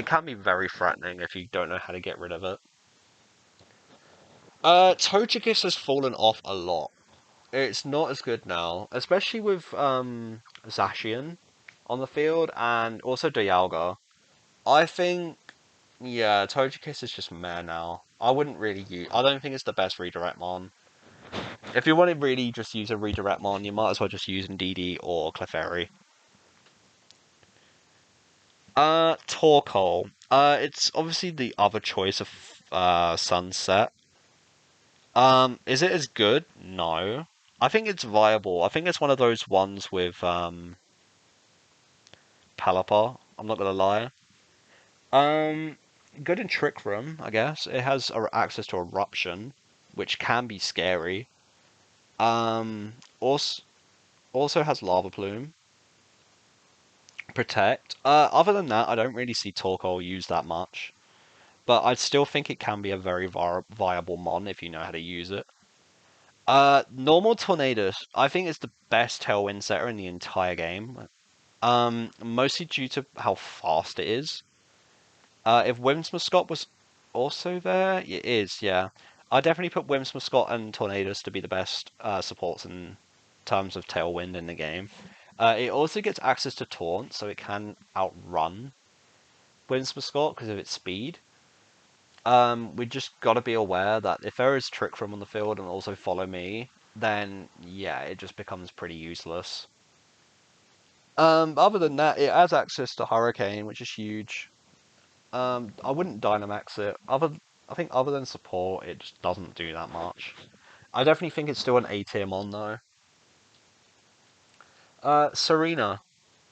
can be very threatening if you don't know how to get rid of it. Togekiss has fallen off a lot. It's not as good now, especially with Zacian on the field and also Dialga. I think Togekiss is just meh now. I wouldn't really use. I don't think it's the best redirect mon. If you want to really just use a redirect mon, you might as well just use DD or Clefairy. Torkoal. It's obviously the other choice of Sunset. Is it as good? No. I think it's viable. I think it's one of those ones with Palapa. I'm not gonna lie. Um, Good in Trick Room, I guess. It has access to Eruption, which can be scary. Also has Lava Plume. Protect. Other than that, I don't really see Torkoal used that much. But I still think it can be a very viable mon if you know how to use it. Normal Tornadus. I think it's the best Tailwind setter in the entire game. Mostly due to how fast it is. If Whimsicott was also there, it is, yeah. I definitely put Whimsicott and Tornadus to be the best supports in terms of Tailwind in the game. It also gets access to Taunt, so it can outrun Whimsicott because of its speed. We just got to be aware that if there is Trick Room on the field and also Follow Me, then yeah, it just becomes pretty useless. Other than that, it has access to Hurricane, which is huge. I wouldn't Dynamax it. I think other than support, it just doesn't do that much. I definitely think it's still an A tier mon though. Serena.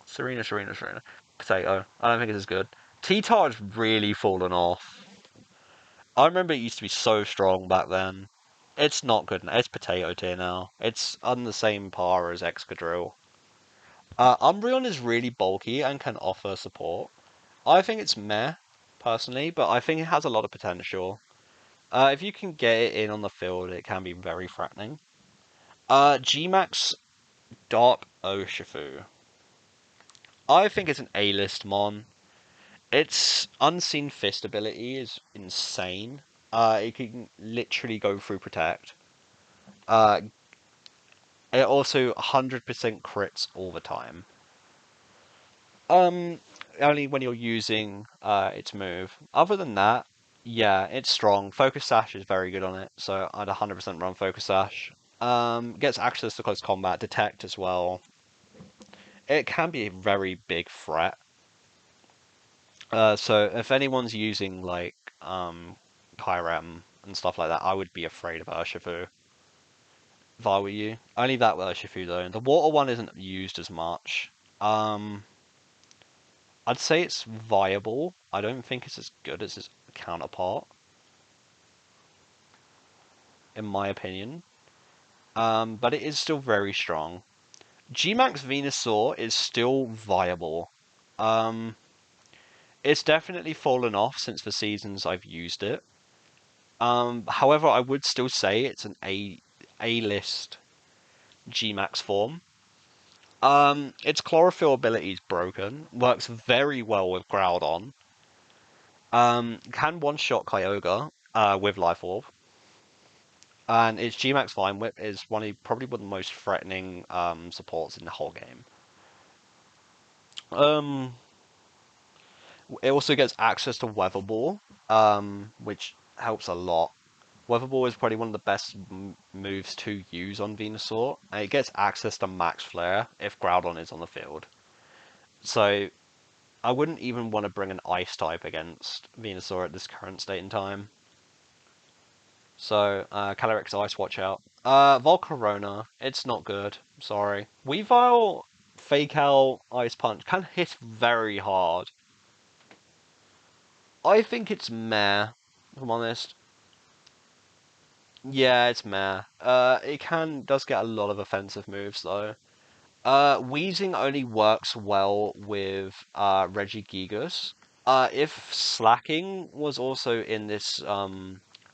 Serena. Potato. I don't think it's as good. T-Tar's really fallen off. I remember it used to be so strong back then. It's not good now. It's potato tier now. It's on the same par as Excadrill. Umbreon is really bulky and can offer support. I think it's meh, personally, but I think it has a lot of potential. If you can get it in on the field, it can be very threatening. Gmax Dark Urshifu. I think it's an A-list mon. Its Unseen Fist ability is insane. It can literally go through Protect. Uh, it also 100% crits all the time. Only when you're using its move. Other than that, yeah, it's strong. Focus Sash is very good on it, so I'd 100% run Focus Sash. Gets access to close combat, Detect as well. It can be a very big threat. So if anyone's using like Kyurem and stuff like that, I would be afraid of Urshifu if I were you. Only that with Urshifu though. The water one isn't used as much. Um, I'd say it's viable. I don't think it's as good as its counterpart, in my opinion. But it is still very strong. Gmax Venusaur is still viable. Um, it's definitely fallen off since the seasons I've used it. However, I would still say it's an A-list Gmax form. Its chlorophyll ability is broken. Works very well with Groudon. Can one-shot Kyogre with Life Orb. And its Gmax Vine Whip is probably one of the most threatening supports in the whole game. It also gets access to Weather Ball, which helps a lot. Weather Ball is probably one of the best moves to use on Venusaur, and it gets access to Max Flare if Groudon is on the field. So I wouldn't even want to bring an Ice type against Venusaur at this current state in time. So, Calyrex Ice, watch out. Volcarona, it's not good. Sorry. Weavile, Fake Out, Ice Punch can hit very hard. I think it's meh, if I'm honest. Yeah, it's meh. It does get a lot of offensive moves though. Wheezing only works well with Reggie Gigas. If Slacking was also in this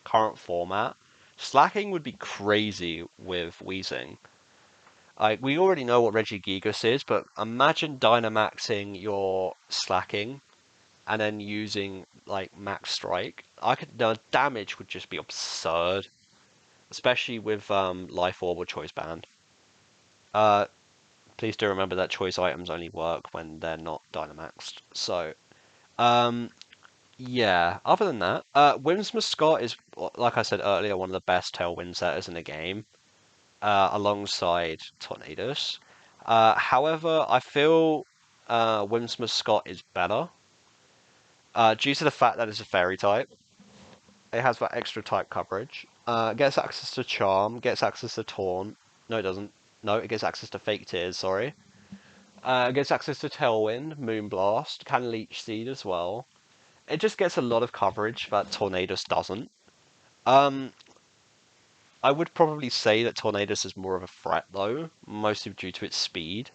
current format, Slacking would be crazy with Wheezing. We already know what Reggie Gigas is, but imagine Dynamaxing your Slacking and then using like Max Strike. The damage would just be absurd, especially with Life Orb or Choice Band. Uh, Please do remember that choice items only work when they're not Dynamaxed. So, um, yeah. Other than that, Whimsicott is, like I said earlier, one of the best Tailwind setters in the game, alongside Tornadus. However, I feel Whimsicott is better, due to the fact that it's a Fairy type. It has that extra type coverage. Gets access to Charm, gets access to Taunt. No, it doesn't. No, it gets access to Fake Tears, sorry. Gets access to Tailwind, Moonblast, can Leech Seed as well. It just gets a lot of coverage that Tornadus doesn't. Um, I would probably say that Tornadus is more of a threat though, mostly due to its speed.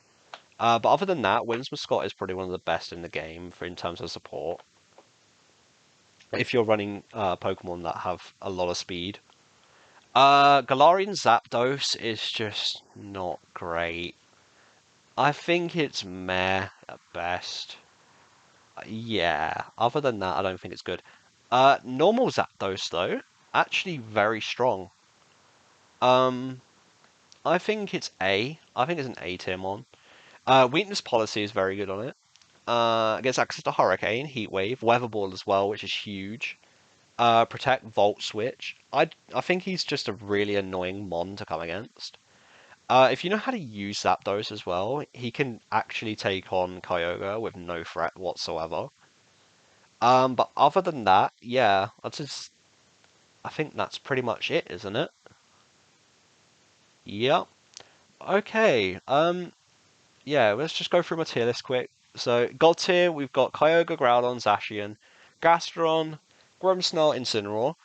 But other than that, Whimsicott is probably one of the best in the game in terms of support. If you're running Pokemon that have a lot of speed. Galarian Zapdos is just not great. I think it's meh at best. Yeah, other than that, I don't think it's good. Normal Zapdos, though, actually very strong. Um, I think it's A. I think it's an A tier mon. Weakness Policy is very good on it. Gets access to Hurricane, Heat Wave, Weather Ball as well, which is huge. Protect, Volt Switch. I think he's just a really annoying mon to come against. If you know how to use Zapdos as well, he can actually take on Kyogre with no threat whatsoever. But other than that, yeah, I think that's pretty much it, isn't it? Yep. Okay. Yeah, let's just go through my tier list quick. So, God tier, we've got Kyogre, Groudon, Zacian, Gastrodon, Grimmsnarl, Incineroar.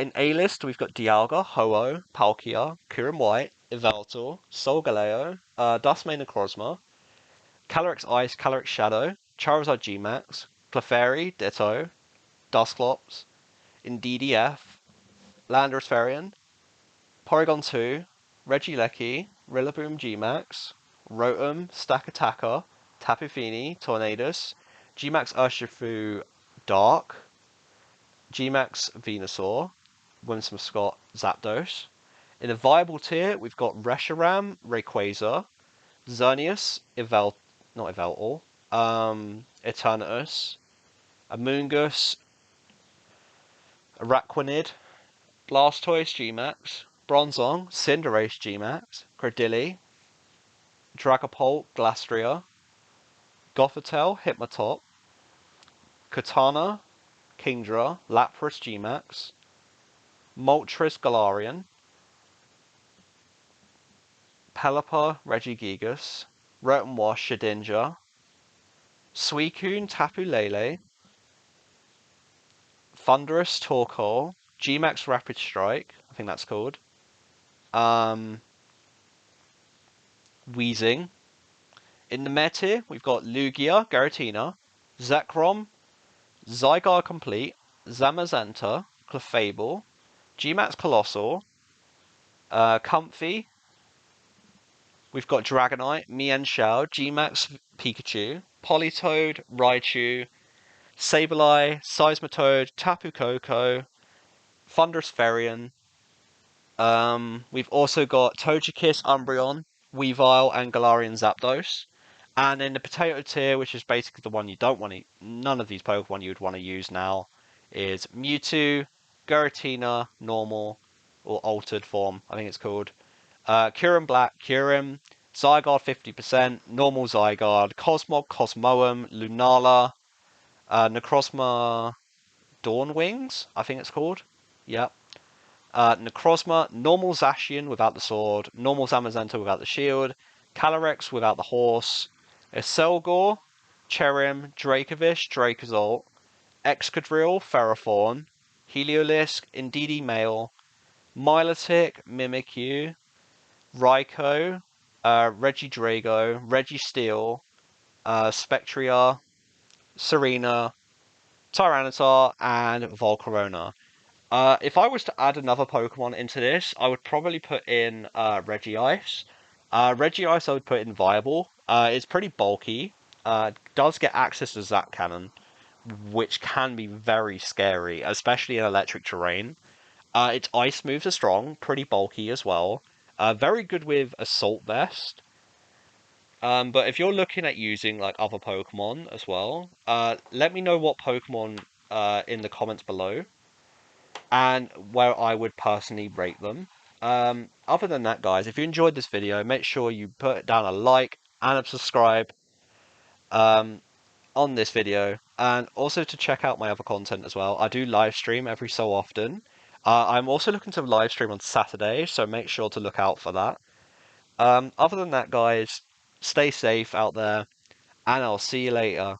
In A-list, we've got Dialga, Ho-Oh, Palkia, Kyurem White, Yveltal, Solgaleo, Duskmane Necrozma, Calyrex Ice, Calyrex Shadow, Charizard Gmax, Clefairy, Ditto, Dusclops, Indeedee, Landorus Ferian, Porygon 2, Regieleki, Rillaboom Gmax, Rotom, Stakataka, Tapu Fini, Tornadus, Gmax Urshifu Dark, Gmax Venusaur, Whimsicott Zapdos. In the viable tier, we've got Reshiram, Rayquaza, Zernius, not Yveltal, Eternatus, Amoonguss, Araquanid, Blastoise Gmax, Bronzong, Cinderace Gmax, Credilli, Dragapult, Glastria, Gothitelle, Hypnotop, Katana, Kingdra, Lapras Gmax, Moltres Galarian, Pelipper, Reggie Gigas, Rotom Wash, Shedinja, Suicune, Tapu Lele, Thunderous, Torkoal, Gmax Rapid Strike, I think that's called, Weezing. In the meta, we've got Lugia, Garatina, Zekrom, Zygarde Complete, Zamazenta, Clefable, Gmax Colossal, Comfy. We've got Dragonite, Mienshao, Gmax Pikachu, Politoed, Raichu, Sableye, Seismitoad, Tapu Koko, Thunderous Ferian. We've also got Togekiss, Umbreon, Weavile, and Galarian Zapdos. And in the potato tier, which is basically the one you don't want to, none of these Pokemon you would want to use now, is Mewtwo, Giratina, Normal, or Altered Form, I think it's called. Curium Black, Curium, Zygarde 50%, Normal Zygarde, Cosmog, Cosmoem, Lunala, Necrozma Dawnwings, I think it's called. Yep. Necrozma, Normal Zacian without the sword, Normal Zamazenta without the shield, Calyrex without the horse, Iselgor, Cherim, Dracovish, Dracozolt, Excadrill, Ferrothorn, Heliolisk, Indeedee Male, Milotic, Mimikyu, Raikou, Reggie Drago, Reggie Steele, Spectria, Serena, Tyranitar, and Volcarona. If I was to add another Pokemon into this, I would probably put in Regice. Regice I would put in Viable. It's pretty bulky. Does get access to Zap Cannon, which can be very scary, especially in electric terrain. Its ice moves are strong, pretty bulky as well. Very good with Assault Vest. But if you're looking at using like other Pokemon as well, let me know what Pokemon in the comments below and where I would personally rate them. Other than that, guys, if you enjoyed this video, make sure you put down a like and a subscribe um, on this video, and also to check out my other content as well. I do live stream every so often. I'm also looking to live stream on Saturday, so make sure to look out for that. Other than that, guys, stay safe out there, and I'll see you later.